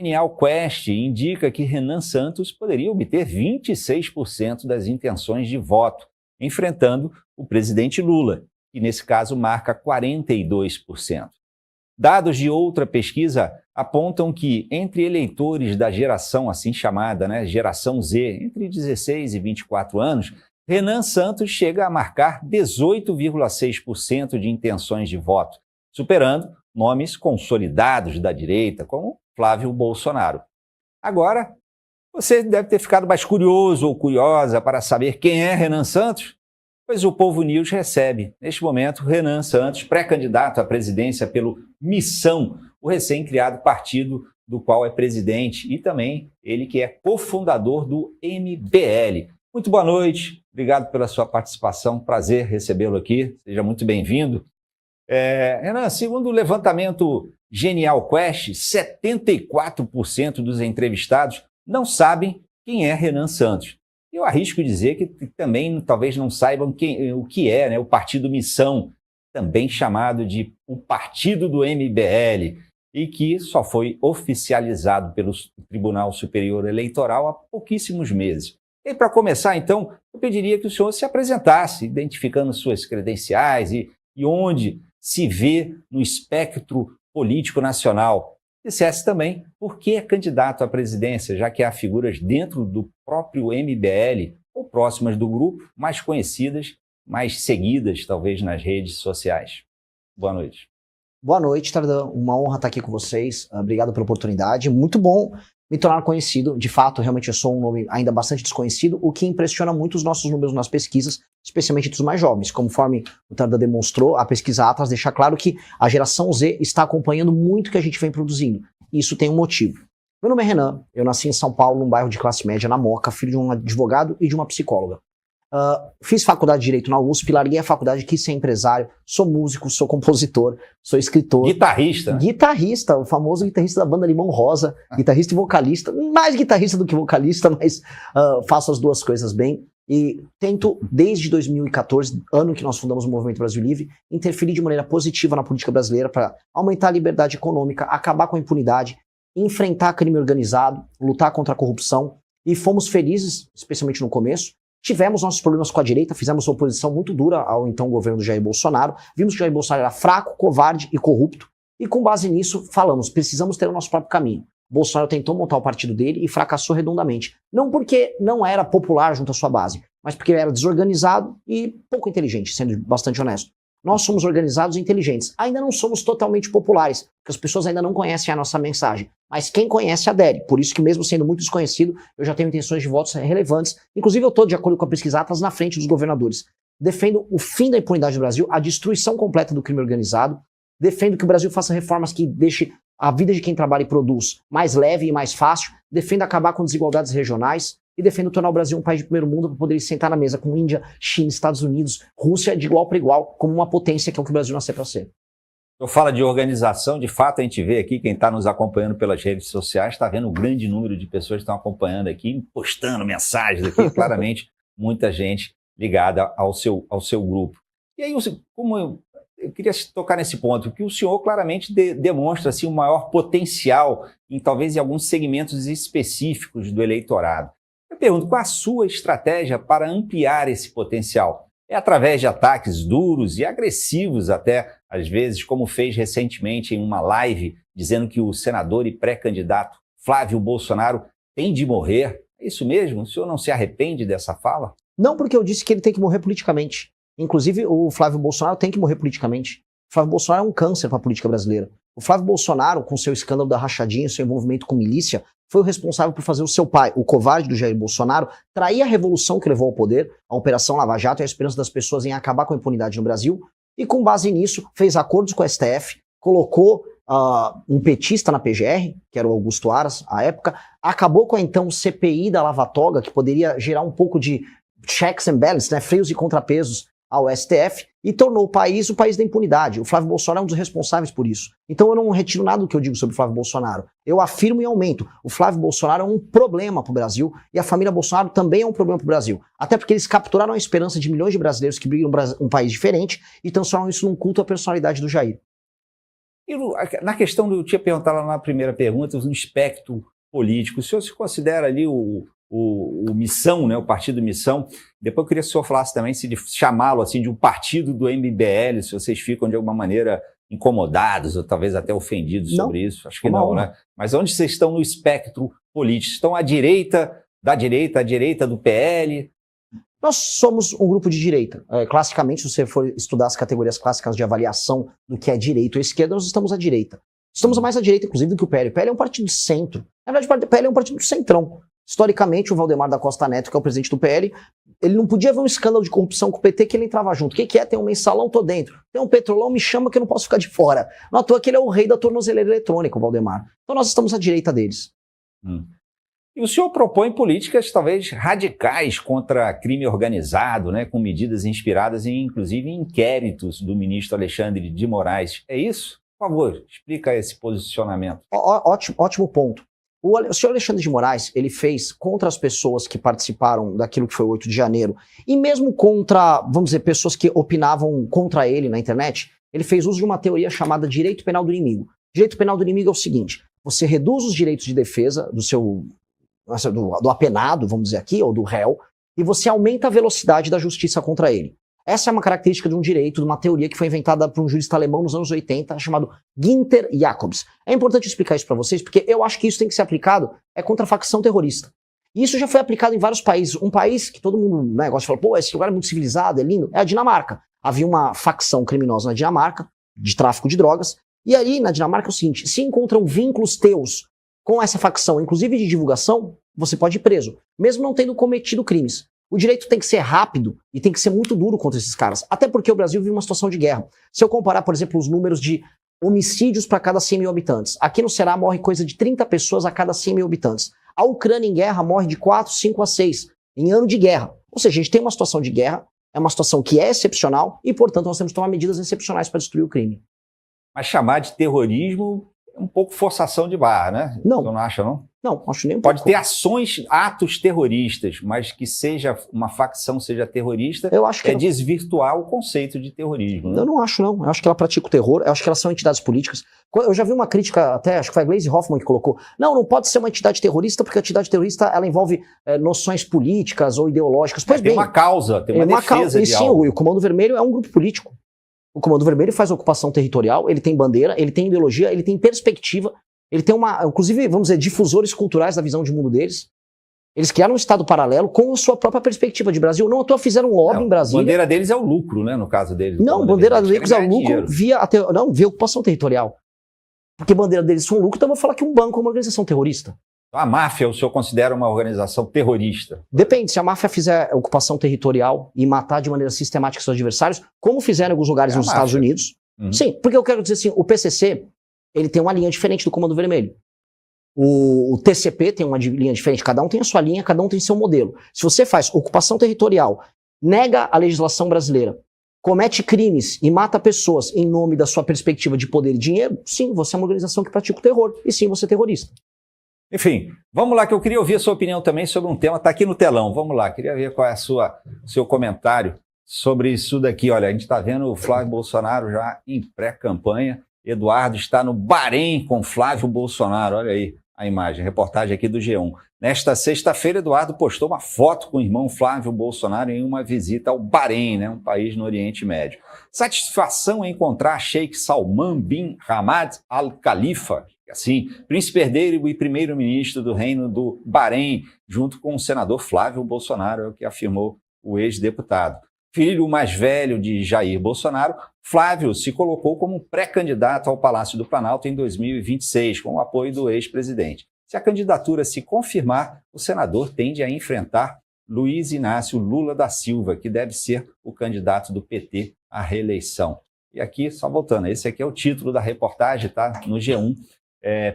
Genial Quest indica que Renan Santos poderia obter 26% das intenções de voto, enfrentando o presidente Lula, que nesse caso marca 42%. Dados de outra pesquisa apontam que entre eleitores da geração assim chamada, geração Z, entre 16 e 24 anos, Renan Santos chega a marcar 18,6% de intenções de voto, superando nomes consolidados da direita, como Flávio Bolsonaro. Agora, você deve ter ficado mais curioso ou curiosa para saber quem é Renan Santos? Pois o Povo News recebe, neste momento, Renan Santos, pré-candidato à presidência pelo Missão, o recém-criado partido do qual é presidente, e também ele que é cofundador do MBL. Muito boa noite, obrigado pela sua participação, prazer recebê-lo aqui, seja muito bem-vindo. Renan, segundo o levantamento Genial Quest, 74% dos entrevistados não sabem quem é Renan Santos. Eu arrisco dizer que também talvez não saibam o que é, o Partido Missão, também chamado de o Partido do MBL, e que só foi oficializado pelo Tribunal Superior Eleitoral há pouquíssimos meses. E para começar, então, eu pediria que o senhor se apresentasse, identificando suas credenciais e onde se vê no espectro político nacional. Dissesse também por que é candidato à presidência, já que há figuras dentro do próprio MBL ou próximas do grupo, mais conhecidas, mais seguidas, talvez, nas redes sociais. Boa noite. Boa noite, Tardão. Uma honra estar aqui com vocês. Obrigado pela oportunidade. Muito bom me tornar conhecido. De fato, realmente eu sou um nome ainda bastante desconhecido, o que impressiona muito os nossos números nas pesquisas, especialmente dos mais jovens. Conforme o Tardão demonstrou, a pesquisa Atlas deixa claro que a geração Z está acompanhando muito o que a gente vem produzindo. Isso tem um motivo. Meu nome é Renan, eu nasci em São Paulo, num bairro de classe média, na Moca, filho de um advogado e de uma psicóloga. Fiz faculdade de Direito na USP, larguei a faculdade, quis ser empresário, sou músico, sou compositor, sou escritor. Guitarrista, né? Guitarrista, o famoso guitarrista da banda Limão Rosa, guitarrista e vocalista, mais guitarrista do que vocalista, mas faço as duas coisas bem. E tento, desde 2014, ano que nós fundamos o Movimento Brasil Livre, interferir de maneira positiva na política brasileira para aumentar a liberdade econômica, acabar com a impunidade, enfrentar crime organizado, lutar contra a corrupção. E fomos felizes, especialmente no começo. Tivemos nossos problemas com a direita, fizemos uma oposição muito dura ao então governo do Jair Bolsonaro. Vimos que o Jair Bolsonaro era fraco, covarde e corrupto. E com base nisso, falamos, precisamos ter o nosso próprio caminho. Bolsonaro tentou montar o partido dele e fracassou redondamente. Não porque não era popular junto à sua base, mas porque ele era desorganizado e pouco inteligente, sendo bastante honesto. Nós somos organizados e inteligentes. Ainda não somos totalmente populares, porque as pessoas ainda não conhecem a nossa mensagem. Mas quem conhece adere. Por isso que mesmo sendo muito desconhecido, eu já tenho intenções de votos relevantes. Inclusive eu estou, de acordo com a pesquisa Atlas, na frente dos governadores. Defendo o fim da impunidade no Brasil, a destruição completa do crime organizado. Defendo que o Brasil faça reformas que deixem a vida de quem trabalha e produz mais leve e mais fácil. Defendo acabar com desigualdades regionais. E defendo tornar o Brasil um país de primeiro mundo para poder sentar na mesa com Índia, China, Estados Unidos, Rússia de igual para igual, como uma potência que é o que o Brasil nasceu para ser. Eu falo de organização, de fato a gente vê aqui, quem está nos acompanhando pelas redes sociais, está vendo o grande número de pessoas que estão acompanhando aqui, postando mensagens aqui, claramente muita gente ligada ao seu grupo. E aí, como eu queria tocar nesse ponto, que o senhor claramente demonstra assim, um maior potencial, talvez em alguns segmentos específicos do eleitorado. Eu pergunto, qual a sua estratégia para ampliar esse potencial? É através de ataques duros e agressivos até, às vezes, como fez recentemente em uma live, dizendo que o senador e pré-candidato Flávio Bolsonaro tem de morrer? É isso mesmo? O senhor não se arrepende dessa fala? Não, porque eu disse que ele tem que morrer politicamente. Inclusive, o Flávio Bolsonaro tem que morrer politicamente. O Flávio Bolsonaro é um câncer para a política brasileira. O Flávio Bolsonaro, com seu escândalo da rachadinha, seu envolvimento com milícia, foi o responsável por fazer o seu pai, o covarde do Jair Bolsonaro, trair a revolução que levou ao poder, a Operação Lava Jato e a esperança das pessoas em acabar com a impunidade no Brasil, e com base nisso fez acordos com o STF, colocou um petista na PGR, que era o Augusto Aras, à época, acabou com a então CPI da Lava Toga, que poderia gerar um pouco de checks and balances, freios e contrapesos ao STF, e tornou o país da impunidade. O Flávio Bolsonaro é um dos responsáveis por isso. Então eu não retiro nada do que eu digo sobre o Flávio Bolsonaro. Eu afirmo e aumento. O Flávio Bolsonaro é um problema para o Brasil e a família Bolsonaro também é um problema para o Brasil. Até porque eles capturaram a esperança de milhões de brasileiros que brigam um país diferente e transformam isso num culto à personalidade do Jair. E na questão eu tinha perguntado lá na primeira pergunta, no espectro político, o senhor se considera ali o Missão, né, o partido Missão? Depois eu queria que o senhor falasse também, se chamá-lo assim de um partido do MBL, se vocês ficam de alguma maneira incomodados ou talvez até ofendidos sobre isso. Acho que não, né? Mas onde vocês estão no espectro político? Estão à direita, à direita do PL? Nós somos um grupo de direita. Classicamente, se você for estudar as categorias clássicas de avaliação do que é direita ou esquerda, nós estamos à direita. Estamos mais à direita, inclusive, do que o PL. O PL é um partido de centro. Na verdade, o PL é um partido do centrão. Historicamente, o Valdemar da Costa Neto, que é o presidente do PL, ele não podia ver um escândalo de corrupção com o PT que ele entrava junto. O que é? Tem um mensalão, tô dentro. Tem um petrolão, me chama que eu não posso ficar de fora. Não à toa que ele é o rei da tornozeleira eletrônica, o Valdemar. Então nós estamos à direita deles. E o senhor propõe políticas talvez radicais contra crime organizado, né, com medidas inspiradas em, inclusive, inquéritos do ministro Alexandre de Moraes. É isso? Por favor, explica esse posicionamento. Ótimo ponto. O senhor Alexandre de Moraes, ele fez contra as pessoas que participaram daquilo que foi o 8 de janeiro, e mesmo contra, vamos dizer, pessoas que opinavam contra ele na internet, ele fez uso de uma teoria chamada direito penal do inimigo. Direito penal do inimigo é o seguinte: você reduz os direitos de defesa do apenado, vamos dizer aqui, ou do réu, e você aumenta a velocidade da justiça contra ele. Essa é uma característica de um direito, de uma teoria que foi inventada por um jurista alemão nos anos 80, chamado Günther Jacobs. É importante explicar isso para vocês, porque eu acho que isso tem que ser aplicado contra a facção terrorista. E isso já foi aplicado em vários países. Um país que todo mundo gosta de falar, pô, esse lugar é muito civilizado, é lindo, é a Dinamarca. Havia uma facção criminosa na Dinamarca, de tráfico de drogas, e aí na Dinamarca é o seguinte: se encontram vínculos teus com essa facção, inclusive de divulgação, você pode ir preso, mesmo não tendo cometido crimes. O direito tem que ser rápido e tem que ser muito duro contra esses caras. Até porque o Brasil vive uma situação de guerra. Se eu comparar, por exemplo, os números de homicídios para cada 100 mil habitantes, aqui no Ceará morre coisa de 30 pessoas a cada 100 mil habitantes. A Ucrânia em guerra morre de 4, 5 a 6 em ano de guerra. Ou seja, a gente tem uma situação de guerra, é uma situação que é excepcional e, portanto, nós temos que tomar medidas excepcionais para destruir o crime. Mas chamar de terrorismo é um pouco forçação de barra, né? Não. Você não acha, não? Não, acho nem um Pode pouco. ter ações, atos terroristas, mas que seja uma facção seja terrorista, eu acho que desvirtuar o conceito de terrorismo. Né? Eu não acho, não. Eu acho que ela pratica o terror, eu acho que elas são entidades políticas. Eu já vi uma crítica, até, acho que foi a Gleisi Hoffmann que colocou, não pode ser uma entidade terrorista, porque a entidade terrorista ela envolve noções políticas ou ideológicas. Pois bem, tem uma causa, tem uma defesa de algo. E sim, o Comando Vermelho é um grupo político. O Comando Vermelho faz ocupação territorial, ele tem bandeira, ele tem ideologia, ele tem perspectiva. Ele tem inclusive, vamos dizer, difusores culturais da visão de mundo deles. Eles criaram um estado paralelo com a sua própria perspectiva de Brasil. Não à toa fizeram um lobby em Brasília. A bandeira deles é o lucro, né, no caso deles. Não, a bandeira deles é o lucro via ocupação territorial. Porque a bandeira deles são lucro, então eu vou falar que um banco é uma organização terrorista. A máfia, o senhor considera uma organização terrorista? Depende, se a máfia fizer ocupação territorial e matar de maneira sistemática seus adversários, como fizeram em alguns lugares nos Estados Unidos. Sim, porque eu quero dizer assim, o PCC... ele tem uma linha diferente do Comando Vermelho. O TCP tem uma linha diferente, cada um tem a sua linha, cada um tem seu modelo. Se você faz ocupação territorial, nega a legislação brasileira, comete crimes e mata pessoas em nome da sua perspectiva de poder e dinheiro, sim, você é uma organização que pratica o terror, e sim, você é terrorista. Enfim, vamos lá, que eu queria ouvir a sua opinião também sobre um tema, está aqui no telão, vamos lá, queria ver qual é o seu comentário sobre isso daqui. Olha, a gente está vendo o Flávio Bolsonaro já em pré-campanha. Eduardo está no Bahrein com Flávio Bolsonaro, olha aí a imagem, reportagem aqui do G1. Nesta sexta-feira, Eduardo postou uma foto com o irmão Flávio Bolsonaro em uma visita ao Bahrein, né, um país no Oriente Médio. Satisfação em encontrar Sheikh Salman bin Hamad Al Khalifa, assim, príncipe herdeiro e primeiro-ministro do Reino do Bahrein, junto com o senador Flávio Bolsonaro, é o que afirmou o ex-deputado. Filho mais velho de Jair Bolsonaro, Flávio se colocou como pré-candidato ao Palácio do Planalto em 2026, com o apoio do ex-presidente. Se a candidatura se confirmar, o senador tende a enfrentar Luiz Inácio Lula da Silva, que deve ser o candidato do PT à reeleição. E aqui, só voltando, esse aqui é o título da reportagem, tá? No G1.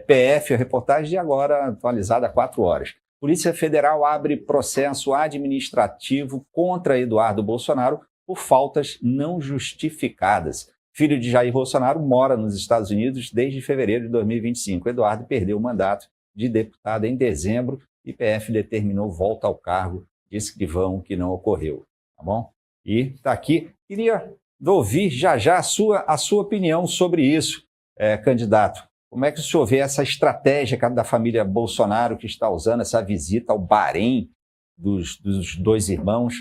PF, a reportagem de agora, atualizada há 4 horas. Polícia Federal abre processo administrativo contra Eduardo Bolsonaro por faltas não justificadas. Filho de Jair Bolsonaro mora nos Estados Unidos desde fevereiro de 2025. Eduardo perdeu o mandato de deputado em dezembro e PF determinou volta ao cargo de escrivão, que não ocorreu. Tá bom? E está aqui. Queria ouvir já a sua opinião sobre isso. candidato, como é que o senhor vê essa estratégia da família Bolsonaro que está usando essa visita ao Bahrein dos dois irmãos?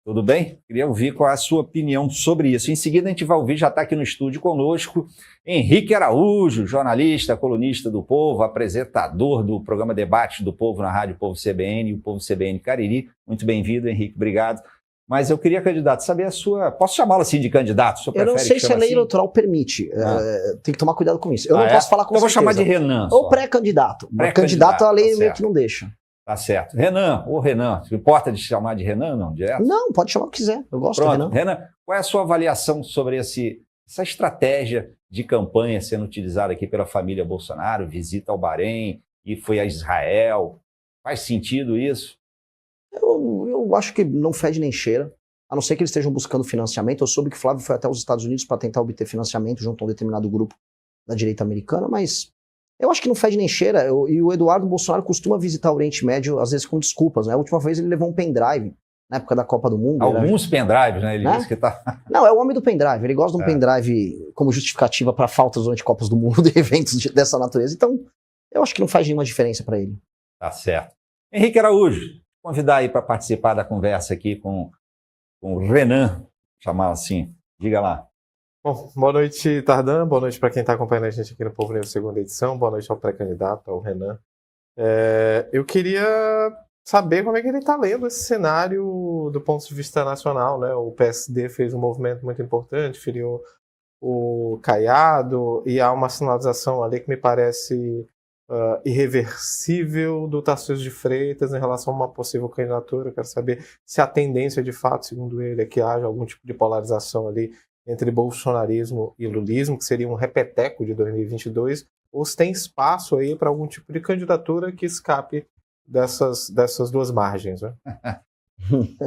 Tudo bem? Queria ouvir qual é a sua opinião sobre isso. Em seguida, a gente vai ouvir, já está aqui no estúdio conosco, Henrique Araújo, jornalista, colunista do Povo, apresentador do programa Debate do Povo na Rádio Povo CBN e o Povo CBN Cariri. Muito bem-vindo, Henrique, obrigado. Mas eu queria, candidato, saber a sua... Posso chamá-lo assim de candidato? Eu não sei se a lei eleitoral permite. Tem que tomar cuidado com isso. Eu não posso falar com então certeza. Eu vou chamar de Renan. Ou pré-candidato. Candidato a lei meio que não deixa. Tá certo. Renan, se importa de chamar de Renan, não? Direto? Não, pode chamar o que quiser. Eu gosto. Pronto, do Renan. Renan, qual é a sua avaliação sobre essa estratégia de campanha sendo utilizada aqui pela família Bolsonaro, visita ao Bahrein e foi a Israel? Faz sentido isso? Eu acho que não fede nem cheira, a não ser que eles estejam buscando financiamento. Eu soube que o Flávio foi até os Estados Unidos para tentar obter financiamento junto a um determinado grupo da direita americana, mas eu acho que não fede nem cheira. E o Eduardo Bolsonaro costuma visitar o Oriente Médio, às vezes com desculpas, né? A última vez ele levou um pendrive, na época da Copa do Mundo. Alguns pendrives, né? Ele disse que tá... Não, é o homem do pendrive. Ele gosta de um pendrive como justificativa para faltas durante Copas do Mundo, de eventos dessa natureza. Então, eu acho que não faz nenhuma diferença para ele. Tá certo. Henrique Araújo, convidar aí para participar da conversa aqui com o Renan, chamar assim. Diga lá. Bom, boa noite, Tardan. Boa noite para quem está acompanhando a gente aqui no Povo News segunda edição. Boa noite ao pré-candidato, ao Renan. Eu queria saber como é que ele está lendo esse cenário do ponto de vista nacional, né? O PSD fez um movimento muito importante, filiou o Caiado, e há uma sinalização ali que me parece irreversível do Tarcísio de Freitas em relação a uma possível candidatura. Eu quero saber se a tendência, de fato, segundo ele, é que haja algum tipo de polarização ali entre bolsonarismo e lulismo, que seria um repeteco de 2022, ou se tem espaço aí para algum tipo de candidatura que escape dessas duas margens, né?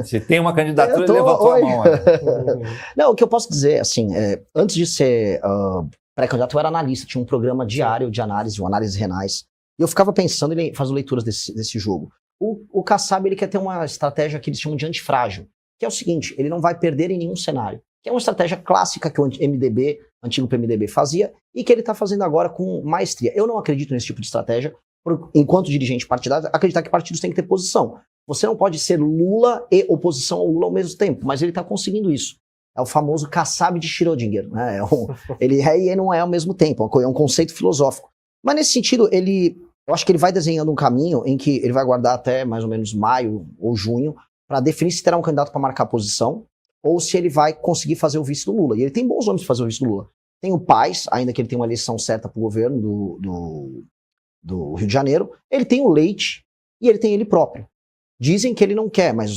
Se tem uma candidatura, ele levantou a mão. Não, o que eu posso dizer, assim, antes de ser pré-candidato, eu era analista, tinha um programa diário de análise renais, e eu ficava pensando em fazer leituras desse jogo. O Kassab, ele quer ter uma estratégia que eles chamam de antifrágil, que é o seguinte: ele não vai perder em nenhum cenário, que é uma estratégia clássica que o MDB, antigo PMDB, fazia, e que ele está fazendo agora com maestria. Eu não acredito nesse tipo de estratégia, enquanto dirigente partidário, acreditar que partidos têm que ter posição. Você não pode ser Lula e oposição ao Lula ao mesmo tempo, mas ele está conseguindo isso. É o famoso Kassab de Schrödinger, né? Ele é e não é ao mesmo tempo, é um conceito filosófico. Mas nesse sentido, eu acho que ele vai desenhando um caminho em que ele vai guardar até mais ou menos maio ou junho para definir se terá um candidato para marcar posição, ou se ele vai conseguir fazer o vice do Lula. E ele tem bons nomes para fazer o vice do Lula. Tem o Paes, ainda que ele tenha uma eleição certa para o governo do Rio de Janeiro. Ele tem o Leite e ele tem ele próprio. Dizem que ele não quer, mas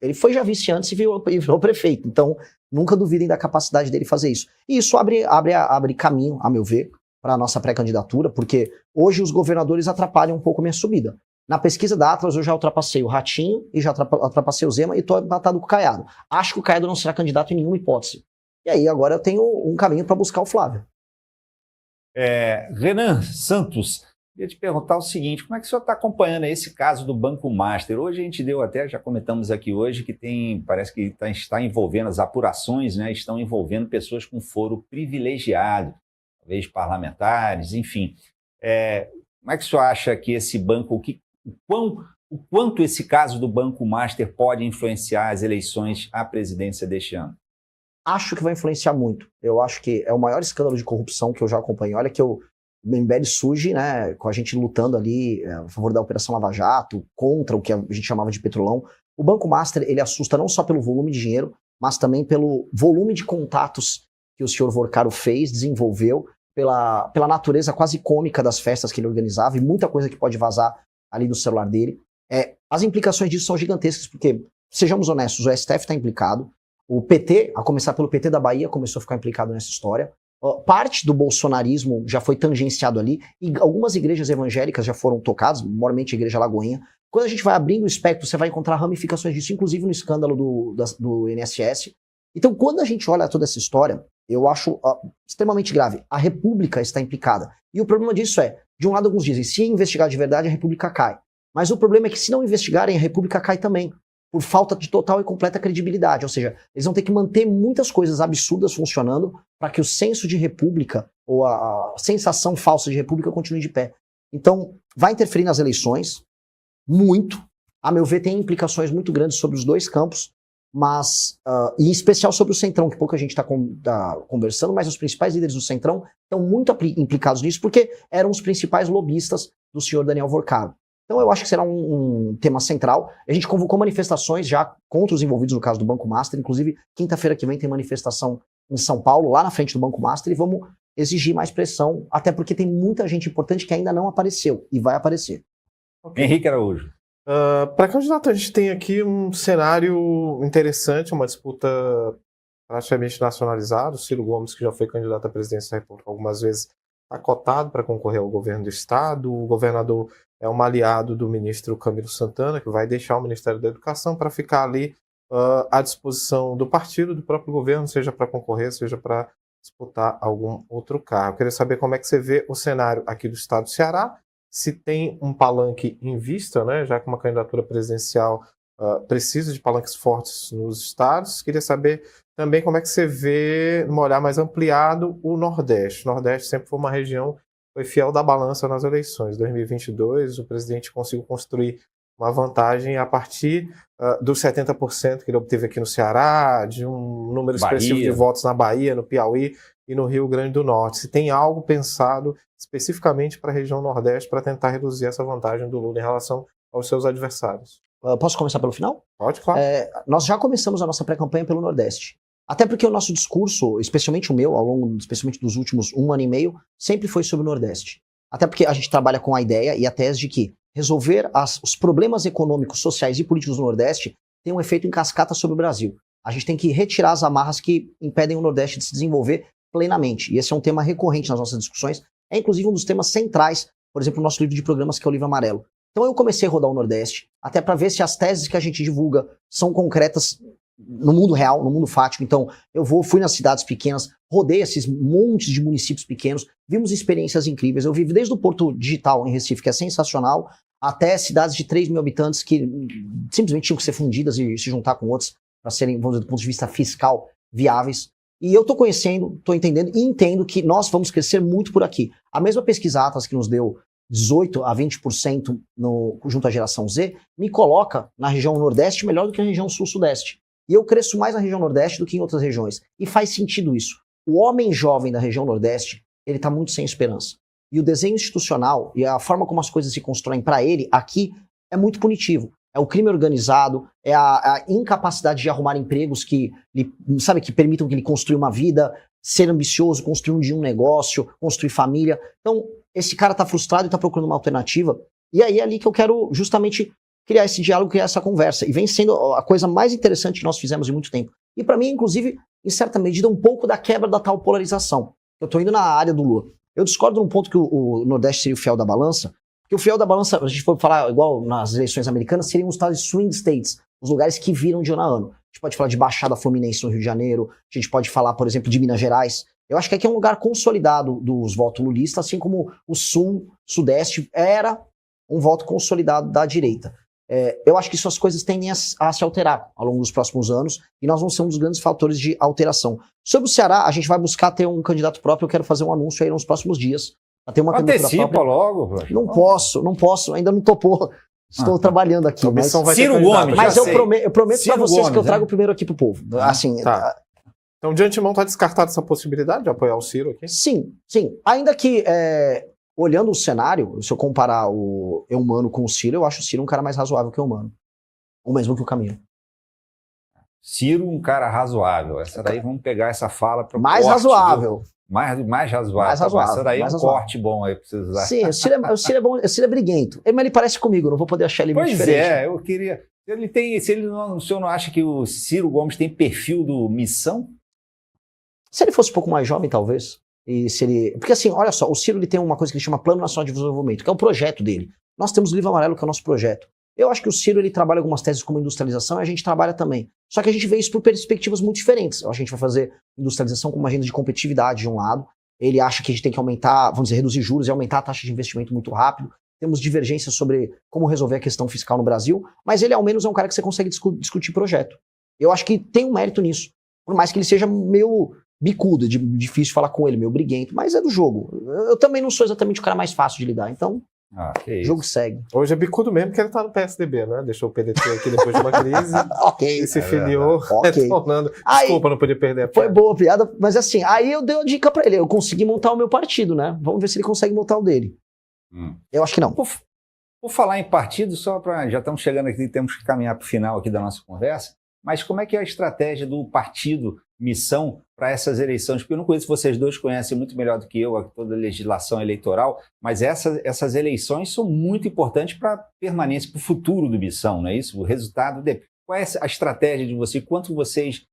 ele foi já vice antes e virou prefeito. Então, nunca duvidem da capacidade dele fazer isso. E isso abre caminho, a meu ver, para a nossa pré-candidatura, porque hoje os governadores atrapalham um pouco a minha subida. Na pesquisa da Atlas, eu já ultrapassei o Ratinho e já ultrapassei o Zema e estou empatado com o Caiado. Acho que o Caiado não será candidato em nenhuma hipótese. E aí agora eu tenho um caminho para buscar o Flávio. Renan Santos, queria te perguntar o seguinte: como é que o senhor está acompanhando esse caso do Banco Master? Hoje a gente já comentamos aqui hoje que parece que está envolvendo as apurações, né? Estão envolvendo pessoas com foro privilegiado, talvez parlamentares, enfim. Como é que o senhor acha que esse banco, o quanto esse caso do Banco Master pode influenciar as eleições à presidência deste ano? Acho que vai influenciar muito. Eu acho que é o maior escândalo de corrupção que eu já acompanhei. Olha que o MBL surge, né, com a gente lutando ali a favor da Operação Lava Jato, contra o que a gente chamava de petrolão. O Banco Master, ele assusta não só pelo volume de dinheiro, mas também pelo volume de contatos que o senhor Vorcaro desenvolveu, pela natureza quase cômica das festas que ele organizava e muita coisa que pode vazar ali do celular dele. As implicações disso são gigantescas, porque, sejamos honestos, o STF está implicado, o PT, a começar pelo PT da Bahia, começou a ficar implicado nessa história, parte do bolsonarismo já foi tangenciado ali, e algumas igrejas evangélicas já foram tocadas, maiormente a Igreja Lagoinha. Quando a gente vai abrindo o espectro, você vai encontrar ramificações disso, inclusive no escândalo do INSS. Então, quando a gente olha toda essa história, eu acho extremamente grave. A República está implicada. E o problema disso de um lado alguns dizem, se investigar de verdade, a República cai. Mas o problema é que se não investigarem, a República cai também. por falta de total e completa credibilidade. Ou seja, eles vão ter que manter muitas coisas absurdas funcionando para que o senso de república, ou a sensação falsa de república, continue de pé. Então, vai interferir nas eleições, muito. A meu ver, tem implicações muito grandes sobre os dois campos, mas, e em especial sobre o Centrão, que pouca gente está conversando, mas os principais líderes do Centrão estão muito implicados nisso, porque eram os principais lobistas do senhor Daniel Vorcaro. Então eu acho que será um tema central. A gente convocou manifestações já contra os envolvidos no caso do Banco Master, inclusive quinta-feira que vem tem manifestação em São Paulo, lá na frente do Banco Master, e vamos exigir mais pressão, até porque tem muita gente importante que ainda não apareceu, e vai aparecer. Okay. Henrique Araújo. Para candidato, a gente tem aqui um cenário interessante, uma disputa praticamente nacionalizada. O Ciro Gomes, que já foi candidato à presidência da República algumas vezes, está cotado para concorrer ao governo do Estado. O governador é um aliado do ministro Camilo Santana, que vai deixar o Ministério da Educação para ficar ali à disposição do partido, do próprio governo, seja para concorrer, seja para disputar algum outro cargo. Eu queria saber como é que você vê o cenário aqui do Estado do Ceará, se tem um palanque em vista, né, já que uma candidatura presidencial precisa de palanques fortes nos estados. Queria saber também como é que você vê, num olhar mais ampliado, o Nordeste. O Nordeste sempre foi uma região que foi fiel da balança nas eleições. Em 2022, o presidente conseguiu construir uma vantagem a partir dos 70% que ele obteve aqui no Ceará, de um número expressivo de votos na Bahia, no Piauí e no Rio Grande do Norte. Se tem algo pensado especificamente para a região Nordeste para tentar reduzir essa vantagem do Lula em relação aos seus adversários. Posso começar pelo final? Pode, claro. Nós já começamos a nossa pré-campanha pelo Nordeste. Até porque o nosso discurso, especialmente o meu, ao longo, especialmente dos últimos 1 ano e meio, sempre foi sobre o Nordeste. Até porque a gente trabalha com a ideia e a tese de que resolver os problemas econômicos, sociais e políticos do Nordeste tem um efeito em cascata sobre o Brasil. A gente tem que retirar as amarras que impedem o Nordeste de se desenvolver plenamente. E esse é um tema recorrente nas nossas discussões. É inclusive um dos temas centrais, por exemplo, no nosso livro de programas, que é o Livro Amarelo. Então eu comecei a rodar o Nordeste, até para ver se as teses que a gente divulga são concretas no mundo real, no mundo fático. Então fui nas cidades pequenas, rodei esses montes de municípios pequenos, vimos experiências incríveis. Eu vivi desde o Porto Digital em Recife, que é sensacional, até cidades de 3 mil habitantes que simplesmente tinham que ser fundidas e se juntar com outros para serem, vamos dizer, do ponto de vista fiscal, viáveis. E eu estou conhecendo, estou entendendo e entendo que nós vamos crescer muito por aqui. A mesma pesquisa Atlas que nos deu 18% a 20% junto à geração Z, me coloca na região Nordeste melhor do que na região Sul-Sudeste. E eu cresço mais na região Nordeste do que em outras regiões. E faz sentido isso. O homem jovem da região Nordeste, ele está muito sem esperança. E o desenho institucional e a forma como as coisas se constroem para ele aqui é muito punitivo. É o crime organizado, é a incapacidade de arrumar empregos que permitam que ele construa uma vida, ser ambicioso, construir um negócio, construir família. Então, esse cara tá frustrado e tá procurando uma alternativa. E aí é ali que eu quero justamente criar esse diálogo, criar essa conversa. E vem sendo a coisa mais interessante que nós fizemos em muito tempo. E para mim, inclusive, em certa medida, um pouco da quebra da tal polarização. Eu tô indo na área do Lula. Eu discordo num ponto que o Nordeste seria o fiel da balança, porque o fiel da balança, a gente for falar igual nas eleições americanas, seriam os tais swing states, os lugares que viram de ano a ano. A gente pode falar de Baixada Fluminense no Rio de Janeiro, a gente pode falar, por exemplo, de Minas Gerais. Eu acho que aqui é um lugar consolidado dos votos lulistas, assim como o Sul, Sudeste era um voto consolidado da direita. Eu acho que essas coisas tendem a se alterar ao longo dos próximos anos e nós vamos ser um dos grandes fatores de alteração. Sobre o Ceará, a gente vai buscar ter um candidato próprio. Eu quero fazer um anúncio aí nos próximos dias. Ter uma Antecipa logo. Não posso, ainda não topou. Estou trabalhando aqui. Mas Ciro Gomes, mas eu prometo para vocês que eu trago né? primeiro aqui pro povo. Assim, tá. Então, de antemão, está descartada essa possibilidade de apoiar o Ciro aqui? Sim. Ainda que, olhando o cenário, se eu comparar o Eumano com o Ciro, eu acho o Ciro um cara mais razoável que o Eumano. Ou mesmo que o Camilo. Ciro, um cara razoável. Essa daí, vamos pegar essa fala para mais corte, razoável. Viu? Mais razoável. Essa daí é um corte bom aí para vocês usarem. Sim, o Ciro é bom, o Ciro é briguento. Mas ele parece comigo, eu não vou poder achar ele muito diferente. Pois é, eu queria... o senhor não acha que o Ciro Gomes tem perfil do Missão? Se ele fosse um pouco mais jovem, talvez. E se ele... Porque assim, olha só, o Ciro ele tem uma coisa que ele chama Plano Nacional de Desenvolvimento, que é o projeto dele. Nós temos o Livro Amarelo, que é o nosso projeto. Eu acho que o Ciro ele trabalha algumas teses como industrialização e a gente trabalha também. Só que a gente vê isso por perspectivas muito diferentes. Eu acho que a gente vai fazer industrialização como uma agenda de competitividade de um lado. Ele acha que a gente tem que aumentar, vamos dizer, reduzir juros e aumentar a taxa de investimento muito rápido. temos divergências sobre como resolver a questão fiscal no Brasil, mas ele ao menos é um cara que você consegue discutir projeto. Eu acho que tem um mérito nisso, por mais que ele seja meio bicudo, difícil falar com ele, meio briguento, mas é do jogo. Eu também não sou exatamente o cara mais fácil de lidar, então o jogo segue. Hoje é bicudo mesmo, porque ele tá no PSDB, né? Deixou o PDT aqui depois de uma crise e se filiou, retornando. Desculpa, não podia perder a piada. Foi boa a piada, mas assim, aí eu dei uma dica pra ele, eu consegui montar o meu partido, né? Vamos ver se ele consegue montar o dele. Eu acho que não. Por falar em partido, já estamos chegando aqui, temos que caminhar para o final aqui da nossa conversa, mas como é que é a estratégia do partido Missão para essas eleições? Porque eu não conheço, vocês dois conhecem muito melhor do que eu toda a legislação eleitoral, mas essas eleições são muito importantes para a permanência, para o futuro do Missão, não é isso? O resultado. Qual é a estratégia de vocês? Quanto vocês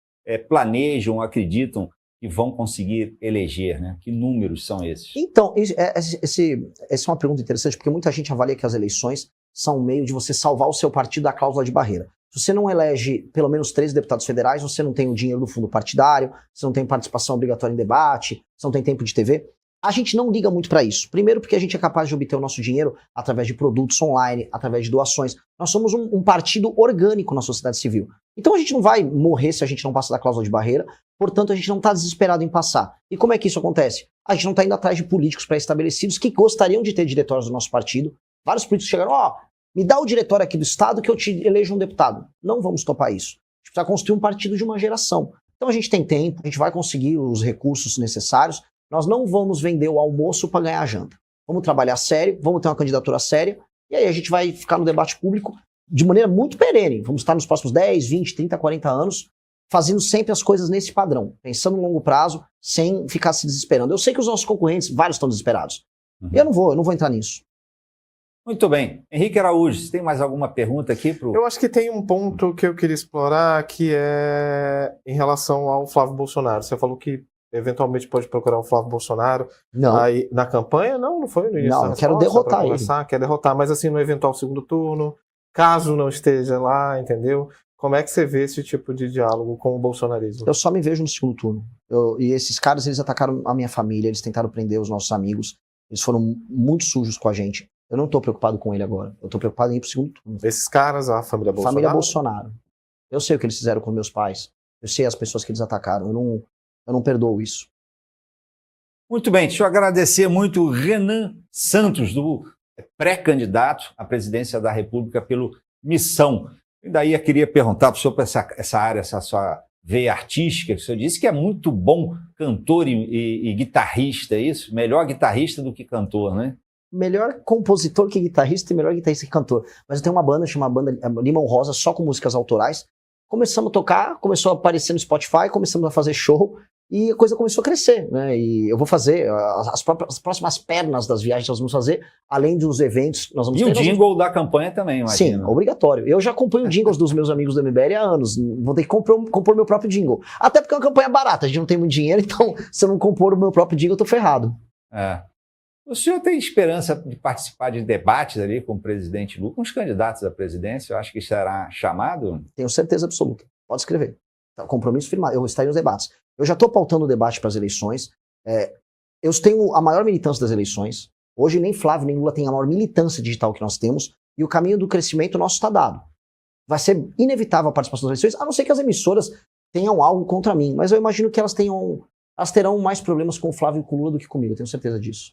planejam, acreditam que vão conseguir eleger, né? Que números são esses? Então, essa é uma pergunta interessante, porque muita gente avalia que as eleições são um meio de você salvar o seu partido da cláusula de barreira. Se você não elege pelo menos 13 deputados federais, você não tem o dinheiro do fundo partidário, você não tem participação obrigatória em debate, você não tem tempo de TV. A gente não liga muito para isso. Primeiro porque a gente é capaz de obter o nosso dinheiro através de produtos online, através de doações. Nós somos um partido orgânico na sociedade civil. Então a gente não vai morrer se a gente não passa da cláusula de barreira, portanto a gente não está desesperado em passar. E como é que isso acontece? A gente não está indo atrás de políticos pré-estabelecidos que gostariam de ter diretórios do nosso partido. Vários políticos chegaram, me dá o diretório aqui do Estado que eu te elejo um deputado. Não vamos topar isso. A gente precisa construir um partido de uma geração. Então a gente tem tempo, a gente vai conseguir os recursos necessários. Nós não vamos vender o almoço para ganhar a janta. Vamos trabalhar sério, vamos ter uma candidatura séria, e aí a gente vai ficar no debate público de maneira muito perene. Vamos estar nos próximos 10, 20, 30, 40 anos fazendo sempre as coisas nesse padrão, pensando no longo prazo, sem ficar se desesperando. Eu sei que os nossos concorrentes, vários estão desesperados. E eu não vou entrar nisso. Muito bem. Henrique Araújo, você tem mais alguma pergunta aqui? Eu acho que tem um ponto que eu queria explorar, que é em relação ao Flávio Bolsonaro. Você falou que eventualmente pode procurar o Flávio Bolsonaro. Não. Aí, na campanha? Não foi no início. Não, eu quero derrotar ele. Quer derrotar, mas assim, no eventual segundo turno, caso não esteja lá, entendeu? Como é que você vê esse tipo de diálogo com o bolsonarismo? Eu só me vejo no segundo turno. E esses caras, eles atacaram a minha família, eles tentaram prender os nossos amigos, eles foram muito sujos com a gente. Eu não tô preocupado com ele agora. Eu tô preocupado em ir pro segundo turno. Esses caras, a família Bolsonaro? Família Bolsonaro. Eu sei o que eles fizeram com meus pais. Eu sei as pessoas que eles atacaram. Eu não perdoo isso. Muito bem. Deixa eu agradecer muito o Renan Santos, do pré-candidato à presidência da República pelo Missão. E daí eu queria perguntar para o senhor, para essa área, essa sua veia artística, que o senhor disse que é muito bom cantor e guitarrista, é isso? Melhor guitarrista do que cantor, né? Melhor compositor que guitarrista e melhor guitarrista que cantor. Mas eu tenho uma banda chamada Banda Limão Rosa, só com músicas autorais. Começamos a tocar, começou a aparecer no Spotify, começamos a fazer show e a coisa começou a crescer, né? E eu vou fazer as próximas pernas das viagens que nós vamos fazer, além dos eventos. Nós vamos ter, o jingle da campanha também, imagina. Sim, obrigatório. Eu já acompanho jingles dos meus amigos do MBL há anos. Vou ter que compor meu próprio jingle. Até porque é uma campanha barata, a gente não tem muito dinheiro, então se eu não compor o meu próprio jingle, eu tô ferrado. O senhor tem esperança de participar de debates ali com o presidente Lula, com os candidatos à presidência? Eu acho que será chamado? Tenho certeza absoluta. Pode escrever. Compromisso firmado. Eu estarei nos debates. Eu já estou pautando o debate para as eleições. Eu tenho a maior militância das eleições. Hoje nem Flávio nem Lula têm a maior militância digital que nós temos. E o caminho do crescimento nosso está dado. Vai ser inevitável a participação das eleições, a não ser que as emissoras tenham algo contra mim. Mas eu imagino que elas terão mais problemas com o Flávio e com o Lula do que comigo. Eu tenho certeza disso.